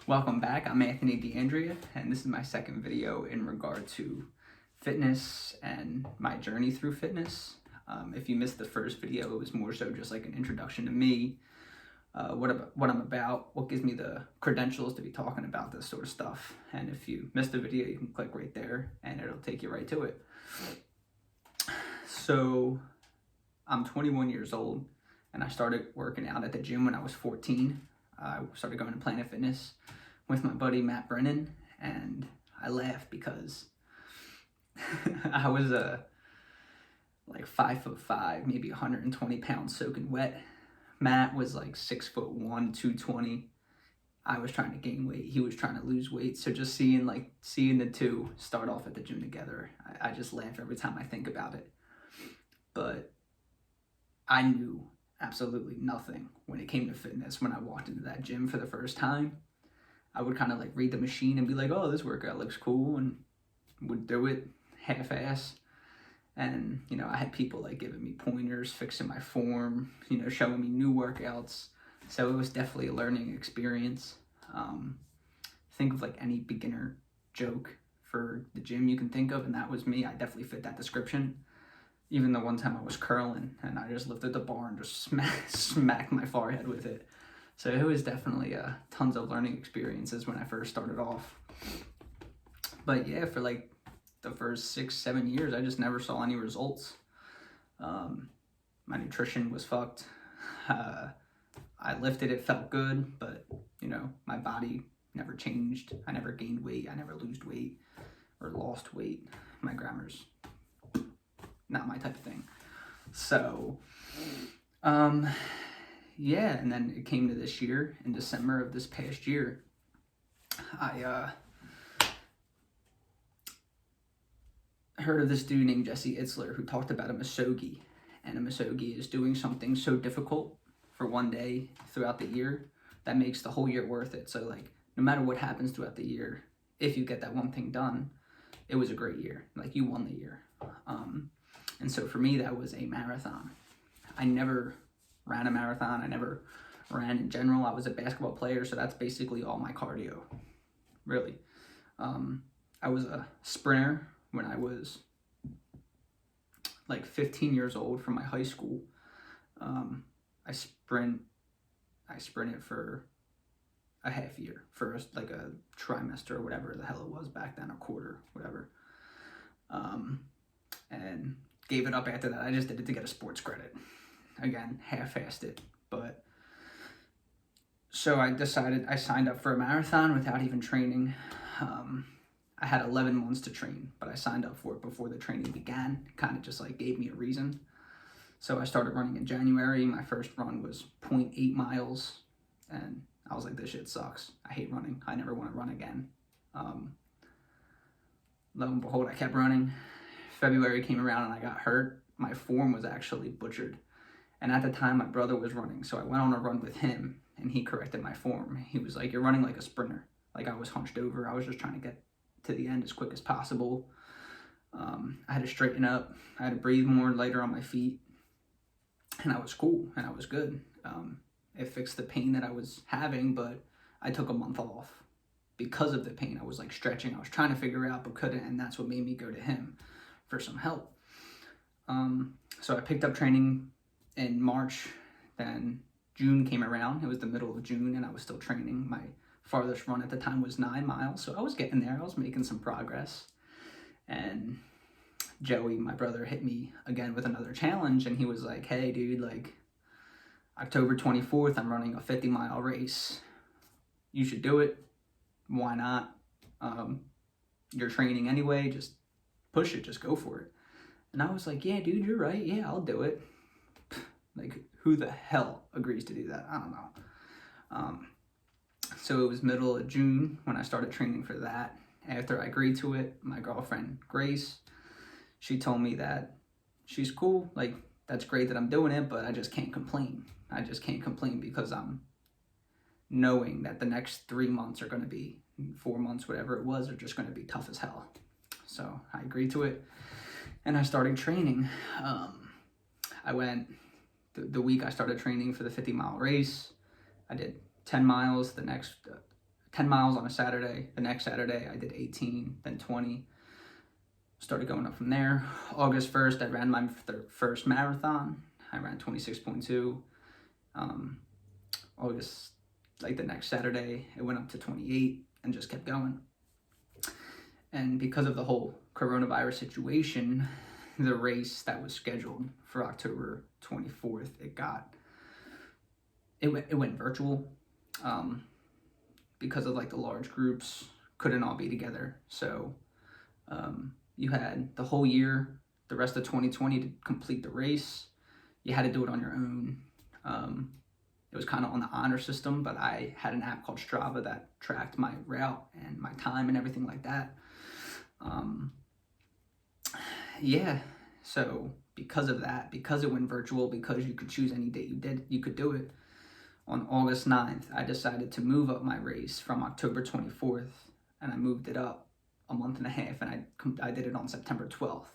Welcome back. I'm Anthony DeAndrea, and this is my second video in regard to fitness and my journey through fitness. If you missed the first video, it was more so just like an introduction to me, what I'm about, what gives me the credentials to be talking about this sort of stuff. And if you missed the video, you can click right there and it'll take you right to it. So I'm 21 years old and I started working out at the gym when I was 14. I started going to Planet Fitness with my buddy Matt Brennan, and I laughed because I was like 5'5", maybe 120 pounds soaking wet. Matt was like 6'1", 220. I was trying to gain weight. He was trying to lose weight. So just seeing the two start off at the gym together, I just laugh every time I think about it. But I knew absolutely nothing when it came to fitness. When I walked into that gym for the first time, I would kind of like read the machine and be like, oh, this workout looks cool, and would do it half-ass. And, I had people like giving me pointers, fixing my form, showing me new workouts. So it was definitely a learning experience. Think of like any beginner joke for the gym you can think of, and that was me. I definitely fit that description. Even the one time I was curling and I just lifted the bar and just smacked my forehead with it. So it was definitely tons of learning experiences when I first started off. But yeah, for like the first 6-7 years, I just never saw any results. My nutrition was fucked. I lifted, it felt good, but my body never changed. I never gained weight. I never lost weight or lost weight. My grammar's not my type of thing. So, yeah, and then it came to this year, in December of this past year, I heard of this dude named Jesse Itzler who talked about a misogi, and a misogi is doing something so difficult for one day throughout the year that makes the whole year worth it. So like, no matter what happens throughout the year, if you get that one thing done, it was a great year. Like, you won the year. And so for me, that was a marathon. I never ran a marathon. I never ran in general. I was a basketball player, so that's basically all my cardio, really. I was a sprinter when I was like 15 years old from my high school. I sprinted for a half year, for like a trimester or whatever the hell it was back then, a quarter, whatever. And gave it up after that. I just did it to get a sports credit. Again, half-assed it. But so I decided, I signed up for a marathon without even training. I had 11 months to train, but I signed up for it before the training began. It kind of just like gave me a reason. So I started running in January. My first run was 0.8 miles. And I was like, this shit sucks. I hate running. I never want to run again. Lo and behold, I kept running. February came around and I got hurt. My form was actually butchered. And at the time, my brother was running. So I went on a run with him and he corrected my form. He was like, you're running like a sprinter. Like, I was hunched over. I was just trying to get to the end as quick as possible. I had to straighten up. I had to breathe more, lighter on my feet. And I was cool and I was good. It fixed the pain that I was having, but I took a month off because of the pain. I was like stretching. I was trying to figure it out, but couldn't. And that's what made me go to him for some help. So I picked up training in March. Then June came around. It was the middle of June and I was still training. My farthest run at the time was 9 miles. So I was getting there. I was making some progress. And Joey, my brother, hit me again with another challenge. And he was like, hey, dude, like, October 24th, I'm running a 50-mile race. You should do it. Why not? You're training anyway. Just push it. Just go for it. And I was like, yeah, dude, you're right. Yeah, I'll do it. Like, who the hell agrees to do that? I don't know. So it was middle of June when I started training for that. After I agreed to it, my girlfriend, Grace, she told me that she's cool. Like, that's great that I'm doing it, but I just can't complain. I just can't complain because I'm knowing that the next 3 months are going to be, 4 months, whatever it was, are just going to be tough as hell. So I agreed to it and I started training. I went the week I started training for the 50-mile race. I did 10 miles. The next 10 miles on a Saturday. The next Saturday, I did 18, then 20. Started going up from there. August 1st, I ran my first marathon. I ran 26.2. August, like the next Saturday, it went up to 28 and just kept going. And because of the whole coronavirus situation, the race that was scheduled for October 24th, it went virtual. Because of like the large groups couldn't all be together. So you had the whole year, the rest of 2020 to complete the race. You had to do it on your own. It was kind of on the honor system, but I had an app called Strava that tracked my route and my time and everything like that. Yeah, so because of that, because it went virtual, because you could choose any date you could do it. On August 9th, I decided to move up my race from October 24th, and I moved it up a month and a half, and I did it on September 12th.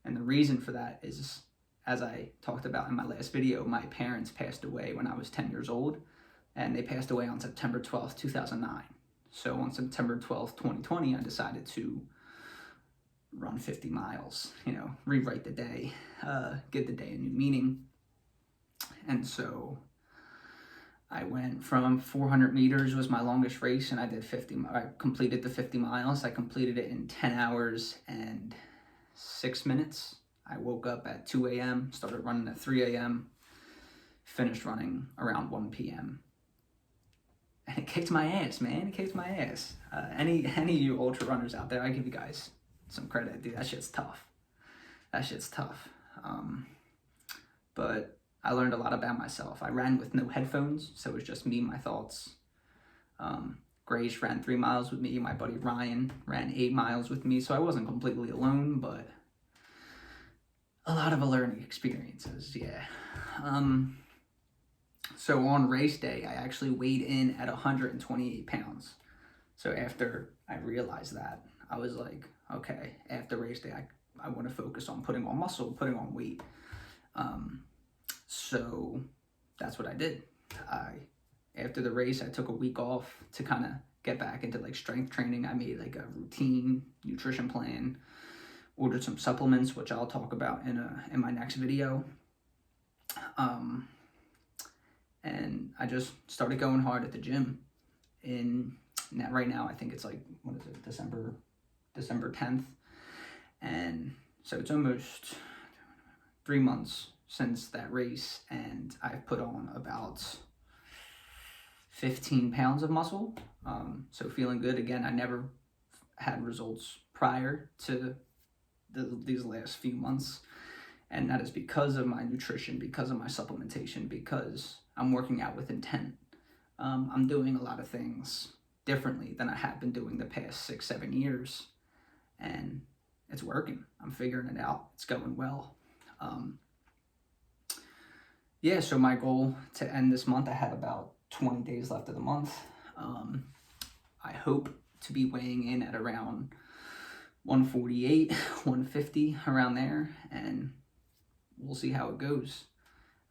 And the reason for that is, as I talked about in my last video, my parents passed away when I was 10 years old, and they passed away on September 12th, 2009. So on September 12th, 2020, I decided to run 50 miles, rewrite the day, give the day a new meaning. And so I went from 400 meters was my longest race, and I completed the 50 miles. I completed it in 10 hours and 6 minutes. I woke up at 2 a.m., started running at 3 a.m., finished running around 1 p.m. And it kicked my ass, man. It kicked my ass. Any of you ultra runners out there, I give you guys some credit. Dude, that shit's tough. But I learned a lot about myself. I ran with no headphones, so it was just me and my thoughts. Grace ran 3 miles with me. My buddy Ryan ran 8 miles with me, so I wasn't completely alone, but a lot of learning experiences, yeah. So on race day, I actually weighed in at 128 pounds. So after I realized that, I was like, okay, after race day, I want to focus on putting on muscle, putting on weight. So that's what I did. After the race, I took a week off to kind of get back into like strength training. I made like a routine nutrition plan, ordered some supplements, which I'll talk about in my next video. And I just started going hard at the gym. Right now, I think it's like, what is it, December 10th. And so it's almost 3 months since that race, and I've put on about 15 pounds of muscle. So feeling good. Again, I never had results prior to these last few months. And that is because of my nutrition, because of my supplementation, because I'm working out with intent. I'm doing a lot of things differently than I have been doing the past 6-7 years. And it's working. I'm figuring it out. It's going well. Yeah, so my goal to end this month, I have about 20 days left of the month. I hope to be weighing in at around 148, 150, around there, and we'll see how it goes.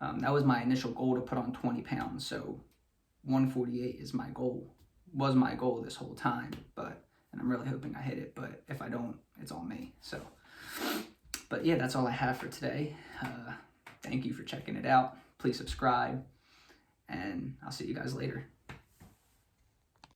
That was my initial goal, to put on 20 pounds, so 148 was my goal this whole time, and I'm really hoping I hit it, but if I don't, it's on me. So, but yeah, that's all I have for today. Thank you for checking it out. Please subscribe, and I'll see you guys later.